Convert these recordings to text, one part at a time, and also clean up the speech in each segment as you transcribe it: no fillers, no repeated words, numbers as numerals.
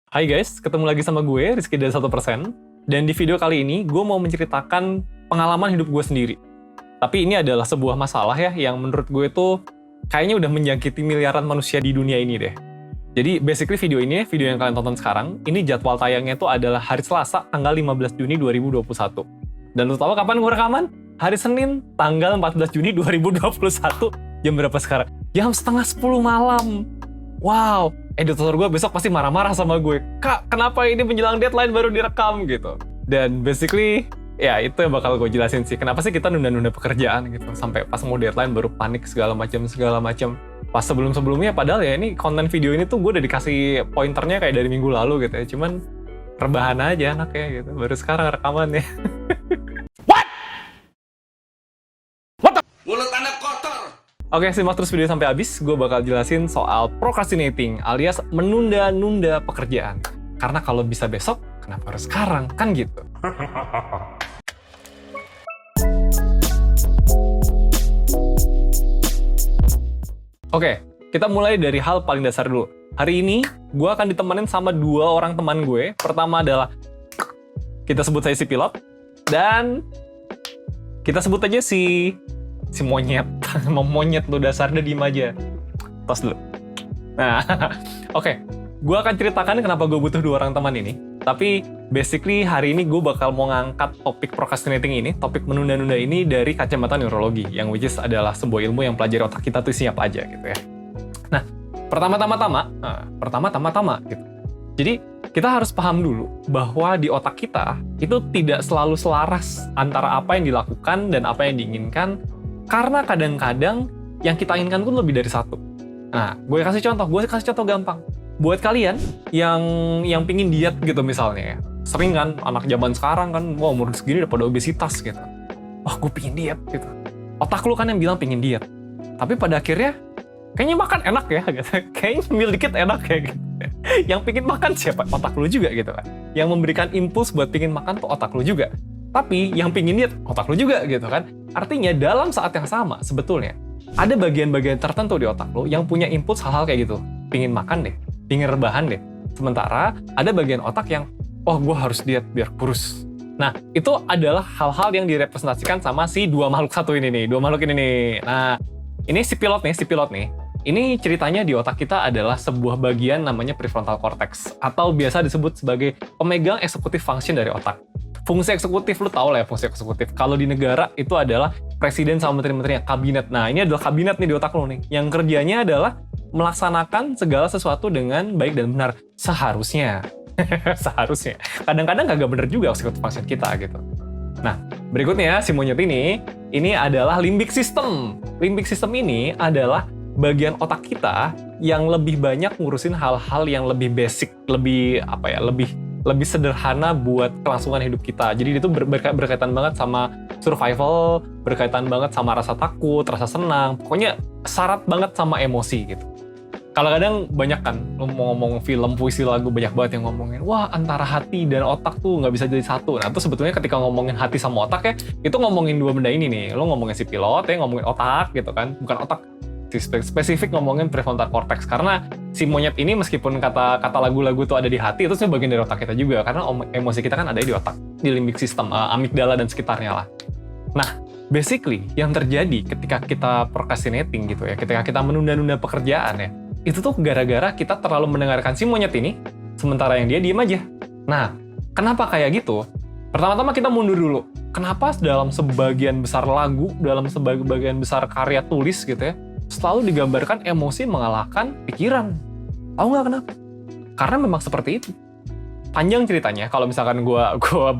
Hai guys, ketemu lagi sama gue, Rizky dari 1%. Dan di video kali ini, gue mau menceritakan pengalaman hidup gue sendiri. Tapi ini adalah sebuah masalah ya, yang menurut gue tuh kayaknya udah menjangkiti miliaran manusia di dunia ini deh. Jadi basically video ini, video yang kalian tonton sekarang, ini jadwal tayangnya tuh adalah hari Selasa, tanggal 15 Juni 2021. Dan lu tahu kapan gue rekaman? Hari Senin, tanggal 14 Juni 2021. Jam berapa sekarang? Jam setengah 10 malam. Wow, editor gue besok pasti marah-marah sama gue. Kak, kenapa ini menjelang deadline baru direkam gitu? Dan basically, ya itu yang bakal gue jelasin sih. Kenapa sih kita nunda-nunda pekerjaan gitu? Sampai pas mau deadline baru panik segala macam. Pas sebelum-sebelumnya, padahal ya ini konten video ini tuh gue udah dikasih pointernya kayak dari minggu lalu gitu ya. Cuman rebahan aja anaknya gitu. Baru sekarang rekamannya. Mulut Anda kotor. Oke, simak terus video sampai habis. Gue bakal jelasin soal procrastinating alias menunda-nunda pekerjaan. Karena kalau bisa besok, kenapa harus sekarang? Kan gitu. Oke, kita mulai dari hal paling dasar dulu. Hari ini, gue akan ditemenin sama dua orang teman gue. Pertama adalah, kita sebut saya si pilot. Dan kita sebut aja si monyet. Mau monyet lu dasarnya diem aja. Tos dulu. Nah, oke. Gue akan ceritakan kenapa gue butuh dua orang teman ini. Tapi basically hari ini gue bakal mau ngangkat topik procrastinating ini, topik menunda-nunda ini dari kacamata neurologi, yang which is adalah sebuah ilmu yang pelajari otak kita tuh isinya apa aja gitu ya. Nah, pertama-tama gitu. Jadi kita harus paham dulu bahwa di otak kita itu tidak selalu selaras antara apa yang dilakukan dan apa yang diinginkan. Karena kadang-kadang yang kita inginkan pun lebih dari satu. Nah, gue kasih contoh gampang. Buat kalian yang pingin diet gitu misalnya ya. Sering kan, anak zaman sekarang kan, wah umur segini udah pada obesitas gitu. Wah, gue pingin diet gitu. Otak lu kan yang bilang pingin diet. Tapi pada akhirnya, kayaknya makan enak ya gitu. Kayaknya nyemil dikit enak ya gitu. Yang pingin makan siapa? Otak lu juga gitu kan. Yang memberikan impuls buat pingin makan tuh otak lu juga. Tapi yang pingin diet, otak lu juga gitu kan. Artinya dalam saat yang sama sebetulnya ada bagian-bagian tertentu di otak lu yang punya impuls hal-hal kayak gitu. Pingin makan deh, pingin rebahan deh. Sementara ada bagian otak yang, oh gue harus diet biar kurus. Nah, itu adalah hal-hal yang direpresentasikan sama si dua makhluk satu ini nih. Dua makhluk ini nih. Nah, ini si pilot nih. Ini ceritanya di otak kita adalah sebuah bagian namanya prefrontal cortex. Atau biasa disebut sebagai pemegang eksekutif function dari otak. Fungsi eksekutif, lu tau lah ya fungsi eksekutif. Kalau di negara itu adalah presiden sama menteri-menterinya, kabinet. Nah, ini adalah kabinet nih di otak lu nih. Yang kerjanya adalah melaksanakan segala sesuatu dengan baik dan benar. Seharusnya. Seharusnya. Kadang-kadang kagak bener juga eksekutif function kita gitu. Nah, berikutnya si monyet ini adalah limbic system. Limbic system ini adalah bagian otak kita yang lebih banyak ngurusin hal-hal yang lebih basic, lebih sederhana buat kelangsungan hidup kita. Jadi itu berkaitan banget sama survival, berkaitan banget sama rasa takut, rasa senang, pokoknya syarat banget sama emosi gitu. Kadang-kadang banyak kan, lu mau ngomong film, puisi, lagu, banyak banget yang ngomongin, wah antara hati dan otak tuh nggak bisa jadi satu. Nah itu sebetulnya ketika ngomongin hati sama otak ya, itu ngomongin dua benda ini nih. Lu ngomongin si pilot ya, ngomongin otak gitu kan, bukan otak. Spesifik ngomongin prefrontal cortex. Karena si monyet ini meskipun kata lagu-lagu tuh ada di hati, itu sebenarnya bagian dari otak kita juga. Karena emosi kita kan ada di otak, di limbic system, amigdala dan sekitarnya lah. Nah, basically yang terjadi ketika kita procrastinating gitu ya, ketika kita menunda-nunda pekerjaan ya, itu tuh gara-gara kita terlalu mendengarkan si monyet ini, sementara yang dia diem aja. Nah, kenapa kayak gitu? Pertama-tama kita mundur dulu. Kenapa dalam sebagian besar lagu, dalam sebagian besar karya tulis gitu ya, selalu digambarkan emosi mengalahkan pikiran? Tahu nggak kenapa? Karena memang seperti itu. Panjang ceritanya, kalau misalkan gue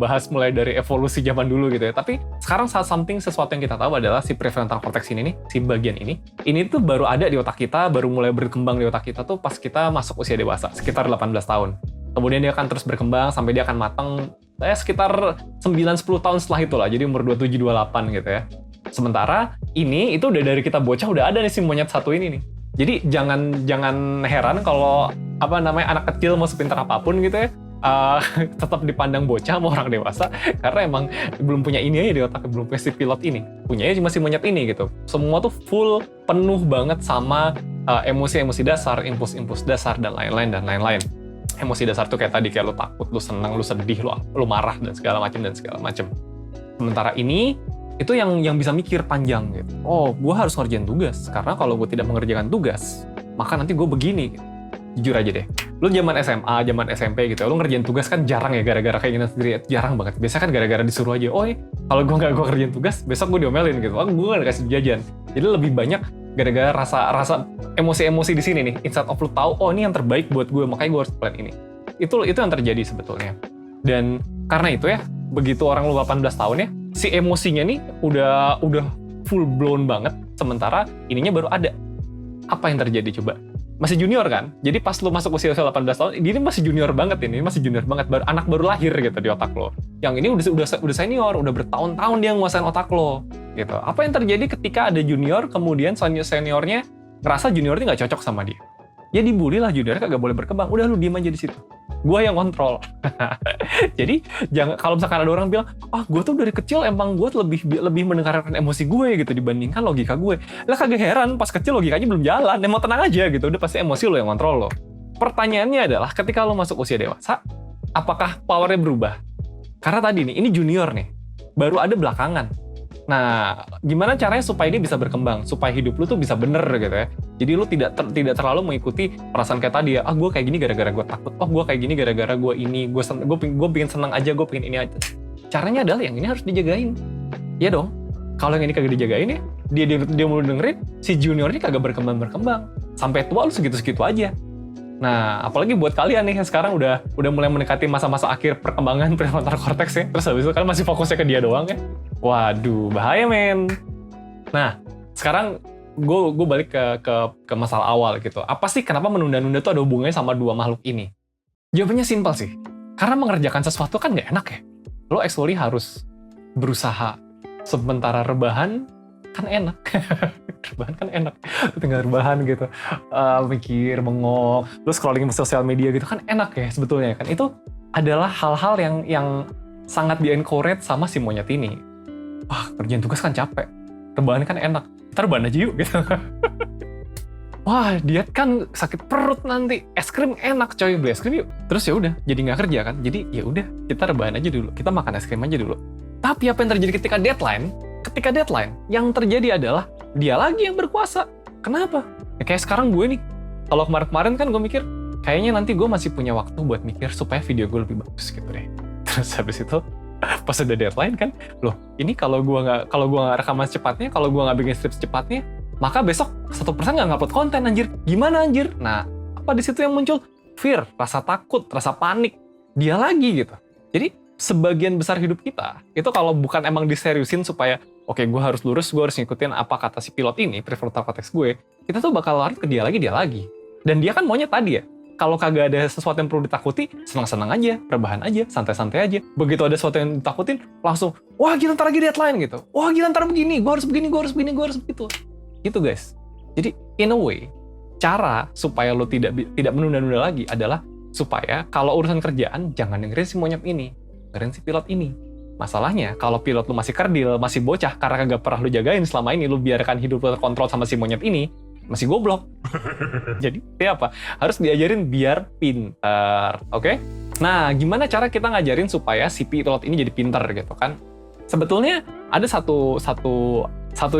bahas mulai dari evolusi zaman dulu gitu ya. Tapi sekarang sesuatu yang kita tahu adalah si prefrontal cortex ini nih, si bagian ini tuh baru ada di otak kita, baru mulai berkembang di otak kita tuh pas kita masuk usia dewasa, sekitar 18 tahun. Kemudian dia akan terus berkembang sampai dia akan matang sekitar 9-10 tahun setelah itulah, jadi umur 27-28 gitu ya. Sementara ini itu udah dari kita bocah udah ada nih si monyet satu ini nih. Jadi jangan heran kalau anak kecil mau sepintar apapun gitu ya, tetap dipandang bocah sama orang dewasa karena emang belum punya ini aja di otak, belum punya si pilot ini. Punyanya cuma si monyet ini gitu. Semua tuh full penuh banget sama emosi-emosi dasar, impuls-impuls dasar dan lain-lain. Emosi dasar tuh kayak tadi, kayak lu takut, lu senang, lu sedih, lu marah dan segala macam. Sementara ini itu yang bisa mikir panjang gitu. Oh, gue harus ngerjain tugas karena kalau gue tidak mengerjakan tugas, maka nanti gue begini. Gitu. Jujur aja deh, lu zaman SMA, zaman SMP gitu, lu ngerjain tugas kan jarang ya gara-gara keinginan sendiri, jarang banget. Biasanya kan gara-gara disuruh aja. Oh, kalau gue ngerjain tugas, besok gue diomelin gitu. Oh, gue nggak dikasih jajan. Jadi lebih banyak gara-gara rasa emosi-emosi di sini nih. Instead of lu tahu, oh ini yang terbaik buat gue, makanya gue harus plan ini. Itu yang terjadi sebetulnya. Dan karena itu ya, begitu orang lu 18 tahun ya, si emosinya nih udah full blown banget, sementara ininya baru ada. Apa yang terjadi coba? Masih junior kan? Jadi pas lu masuk usia 18 tahun, ini masih junior banget ini, masih junior banget, anak baru lahir gitu di otak lo. Yang ini udah senior, udah bertahun-tahun dia nguasain otak lo. Gitu. Apa yang terjadi ketika ada junior, kemudian seniornya ngerasa juniornya nggak cocok sama dia? Ya dibully lah, juniornya kagak boleh berkembang. Udah lu diem aja di situ. Gua yang kontrol. Jadi kalau misalkan ada orang bilang, gue tuh dari kecil emang gue lebih mendengarkan emosi gue gitu dibandingkan logika gue. Lah kagak heran, pas kecil logikanya belum jalan. Emang tenang aja gitu, udah pasti emosi lo yang kontrol lo. Pertanyaannya adalah ketika lo masuk usia dewasa, apakah powernya berubah? Karena tadi nih, ini junior nih, baru ada belakangan. Nah, gimana caranya supaya dia bisa berkembang, supaya hidup lu tuh bisa bener gitu ya. Jadi lu tidak terlalu mengikuti perasaan kayak tadi ya, gue kayak gini gara-gara gue takut, gue kayak gini gara-gara gue ini, gue pengen senang aja, gue pengen ini aja. Caranya adalah yang ini harus dijagain. Iya dong. Kalau yang ini kagak dijagain ya, dia mau dengerin, si junior ini kagak berkembang. Sampai tua lu segitu-segitu aja. Nah, apalagi buat kalian nih yang sekarang udah mulai mendekati masa-masa akhir perkembangan prefrontal cortex ya. Terus habis itu kan masih fokusnya ke dia doang ya. Waduh, bahaya men. Nah, sekarang gue balik ke masalah awal gitu. Apa sih kenapa menunda-nunda tuh ada hubungannya sama dua makhluk ini? Jawabannya simpel sih. Karena mengerjakan sesuatu kan nggak enak ya. Lo actually harus berusaha. Sementara rebahan kan enak. Rebahan kan enak. Tinggal rebahan gitu. Mikir, bengong. Lo scrolling sosial media gitu kan enak ya sebetulnya kan. Itu adalah hal-hal yang sangat di-encourage sama si monyet ini. Wah, kerjaan tugas kan capek. Rebahan kan enak. Kita rebahan aja yuk gitu. Wah, diet kan sakit perut nanti. Es krim enak coy, beli es krim yuk. Terus ya udah, jadi nggak kerja kan. Jadi ya udah, kita rebahan aja dulu. Kita makan es krim aja dulu. Tapi apa yang terjadi ketika deadline? Ketika deadline, yang terjadi adalah dia lagi yang berkuasa. Kenapa? Ya kayak sekarang gue nih. Kalau kemarin-kemarin kan gue mikir, kayaknya nanti gue masih punya waktu buat mikir supaya video gue lebih bagus gitu deh. Terus habis itu pas udah deadline kan, loh ini kalau gue nggak rekaman secepatnya, kalau gue nggak bikin strip secepatnya, maka besok 1% nggak ngupload konten anjir. Gimana anjir? Nah, apa di situ yang muncul? Fear, rasa takut, rasa panik. Dia lagi gitu. Jadi sebagian besar hidup kita itu kalau bukan emang diseriusin supaya oke, gue harus lurus, gue harus ngikutin apa kata si pilot ini, prefrontal cortex gue, kita tuh bakal lari ke dia lagi. Dan dia kan maunya tadi ya. Kalau kagak ada sesuatu yang perlu ditakuti, senang-senang aja, rebahan aja, santai-santai aja. Begitu ada sesuatu yang ditakutin, langsung, wah gila ntar lagi deadline gitu. Wah gila ntar begini, gue harus begitu. Gitu guys. Jadi in a way, cara supaya lo tidak menunda-nunda lagi adalah supaya kalau urusan kerjaan, jangan dengerin si monyet ini, dengerin si pilot ini. Masalahnya, kalau pilot lo masih kerdil, masih bocah, karena kagak pernah lo jagain selama ini, lo biarkan hidup lo terkontrol sama si monyet ini, masih goblok. Jadi, apa? Harus diajarin biar pintar, oke? Nah, gimana cara kita ngajarin supaya si pilot ini jadi pintar gitu kan? Sebetulnya ada satu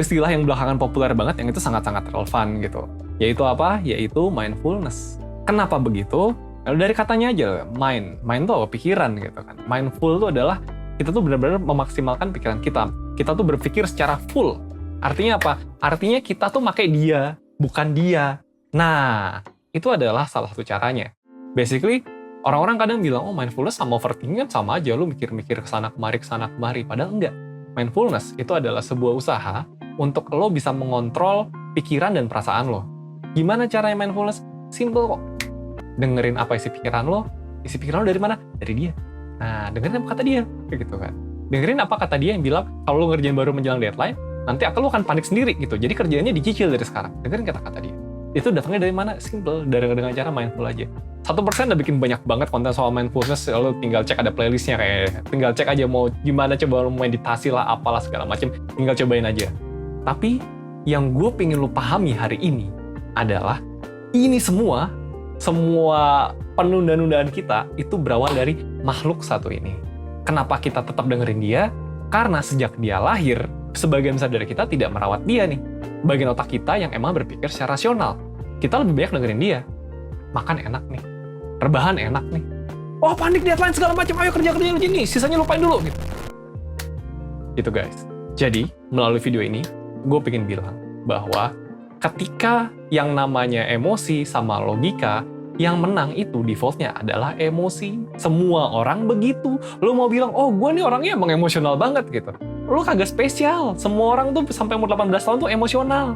istilah yang belakangan populer banget yang itu sangat-sangat relevan gitu. Yaitu apa? Yaitu mindfulness. Kenapa begitu? Dari katanya aja, mind tuh pikiran gitu kan. Mindful itu adalah kita tuh benar-benar memaksimalkan pikiran kita. Kita tuh berpikir secara full. Artinya apa? Artinya kita tuh pakai dia, bukan dia. Nah, itu adalah salah satu caranya. Basically, orang-orang kadang bilang, oh mindfulness sama overthinking kan sama aja, lu mikir-mikir kesana kemari. Padahal enggak. Mindfulness itu adalah sebuah usaha untuk lo bisa mengontrol pikiran dan perasaan lo. Gimana caranya mindfulness? Simple kok. Dengerin apa isi pikiran lo dari mana? Dari dia. Nah, dengerin apa kata dia, kayak gitu kan. Dengerin apa kata dia yang bilang, kalau lo ngerjain baru menjelang deadline, nanti lo akan panik sendiri gitu. Jadi kerjaannya dicicil dari sekarang. Dengerin kata-kata dia. Itu datangnya dari mana? Simple, dengan cara mindful aja. 1% udah bikin banyak banget konten soal mindfulness. Lo tinggal cek ada playlistnya kayak. Tinggal cek aja mau gimana coba lo meditasi lah, apalah segala macem. Tinggal cobain aja. Tapi yang gue pengen lo pahami hari ini adalah ini semua penunda-nundaan kita itu berawal dari makhluk satu ini. Kenapa kita tetap dengerin dia? Karena sejak dia lahir, sebagian besar dari kita tidak merawat dia nih. Bagian otak kita yang emang berpikir secara rasional. Kita lebih banyak dengerin dia. Makan enak nih. Rebahan enak nih. Oh, panik deadline segala macam, ayo kerja gini, sisanya lupain dulu gitu. Gitu guys. Jadi, melalui video ini, gue pengen bilang bahwa ketika yang namanya emosi sama logika, yang menang itu defaultnya adalah emosi. Semua orang begitu. Lo mau bilang, oh gue nih orangnya emang emosional banget gitu. Lo kagak spesial. Semua orang tuh sampai umur 18 tahun tuh emosional.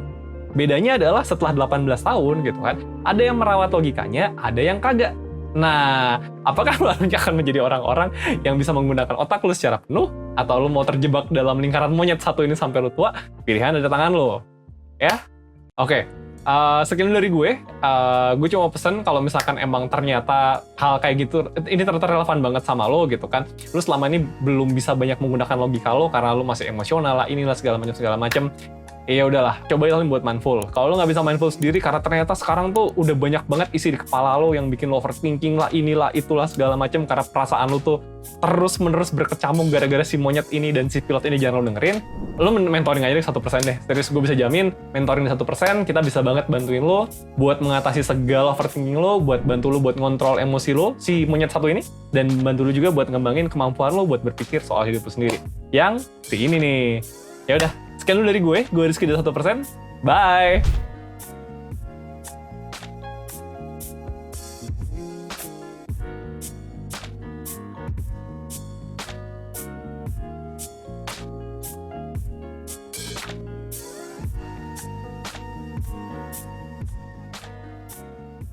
Bedanya adalah setelah 18 tahun gitu kan, ada yang merawat logikanya, ada yang kagak. Nah, apakah lo akan menjadi orang-orang yang bisa menggunakan otak lo secara penuh, atau lo mau terjebak dalam lingkaran monyet satu ini sampai lo tua? Pilihan ada di tangan lo. Ya? Oke. Sekian dari gue. Gue cuma pesen kalau misalkan emang ternyata hal kayak gitu, ini ternyata relevan banget sama lo gitu kan. Lo selama ini belum bisa banyak menggunakan logika lo karena lo masih emosional lah, inilah segala macam. Ya udahlah, cobain buat mindful. Kalau lo nggak bisa mindful sendiri karena ternyata sekarang tuh udah banyak banget isi di kepala lo yang bikin lo overthinking lah, inilah itulah segala macam karena perasaan lo tuh terus-menerus berkecamuk gara-gara si monyet ini dan si pilot ini jangan lo dengerin. Lo mentoring aja deh 1% deh. Serius gue bisa jamin mentoring 1% kita bisa banget bantuin lo buat mengatasi segala overthinking lo, buat bantu lo buat ngontrol emosi lo si monyet satu ini, dan bantu lo juga buat ngembangin kemampuan lo buat berpikir soal hidup lo sendiri. Yang si ini nih. Ya udah. Sekian dulu dari gue Rizky dari 1%. Bye!